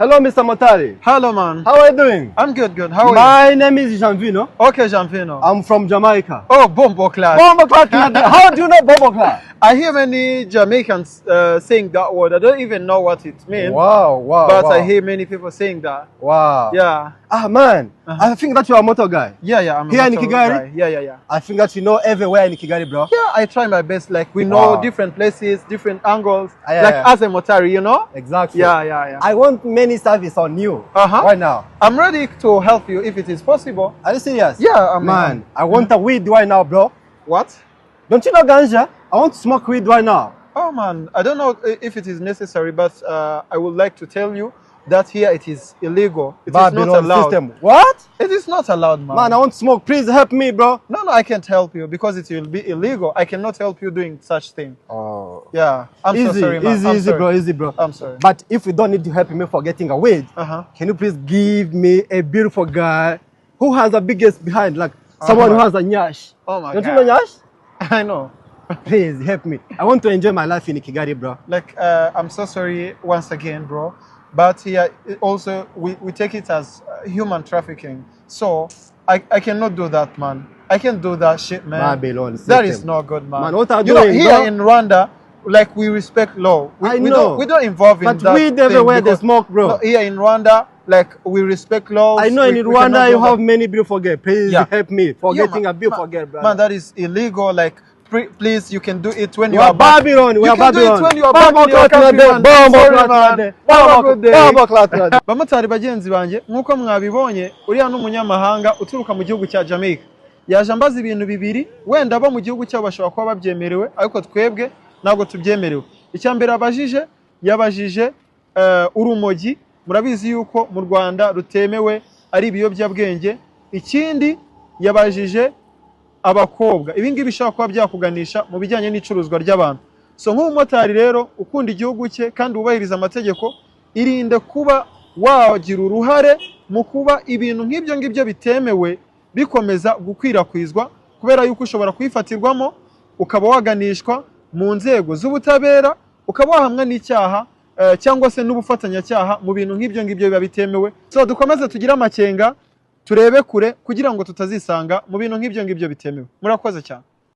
Hello, Mr. Motari. Hello, man. How are you doing? I'm good. How are you? My name is Janvino. Okay, Janvino. I'm from Jamaica. Oh, Bombo Class. Bombo Class. How do you know Bombo Class? I hear many Jamaicans saying that word. I don't even know what it means. Wow. But I hear many people saying that. Wow. Yeah. Ah, man. I think that you are a motor guy. Yeah. I'm here a in motor Kigali? guy. Yeah. I think that you know everywhere in Kigali, bro. Yeah, I try my best. Like, we know different places, different angles. Yeah. As a motari, you know? Exactly. Yeah. I want many service on you right now. I'm ready to help you if it is possible. Are you serious? Yeah, man. I want a weed right now, bro. What? Don't you know ganja? I want to smoke weed right now. Oh, man. I don't know if it is necessary, but I would like to tell you that here it is illegal. It is not allowed. System. What? It is not allowed, man. Man, I want to smoke. Please help me, bro. No, I can't help you because it will be illegal. I cannot help you doing such thing. Oh. Yeah. I'm so sorry, man. Easy, bro. I'm sorry. But if you don't need to help me for getting a weed, can you please give me a beautiful guy who has the biggest behind, like someone who has a nyash? Oh, my God. God. Don't you know nyash? I know. Please help me. I want to enjoy my life in Kigali, bro. Like, I'm so sorry once again, bro. But here, also, we take it as human trafficking. So, I cannot do that, man. I can't do that shit, man. That is not good, man. Man, what are you doing, know, here bro? in Rwanda, like, we respect law. We don't involve in that. But weed everywhere they smoke, bro. No, here in Rwanda, like, we respect laws. I know in Rwanda you have many beautiful girls. Please help me for getting a beautiful girl, brother. Man, that is illegal. Like, please, you can do it when you are back. Babylon. You can do it when you are back in your country, man. Bamotari bagenzi banje nkuko mwabibonye uriya n'umunyamahanga uturuka mu gihugu cya Jamaica. Yaje ambaza ibintu bibiri wenda abo mu gihugu cyabo bashobora kuba babyemerewe ariko twebwe ntabwo tubyemerewe. Icyambere yabajije urumogi. Murabizi yuko mu Rwanda rutemewe ari ibiyobyabwenge. Ikindi yabajije abakobwa. Ibi ngibi bishobora kuba byakuganisha mu bijyanye n'icuruzwa ry'abantu. So nk'umumotari rero ukunda igihugu cye kandi wubahiriza amategeko, irinde kuba wagira uruhare mu kuba ibintu nk'ibyo ngibyo bitemewe bikomeza gukwirakwizwa, kubera yuko ushobora kwifatirwamo ukaba waganishwa mu nzego z'ubutabera, ukaba wahamwa n'icyaha cyangwa se n'ubufatanyacyaha mu bintu nk'ibyo ngibyo biba bitemewe. So dukomeze tugire amakenga, turebe kure kugira ngo tutazisanga mu bintu nk'ibyo ngibyo bitemewe. Murakoze cyane.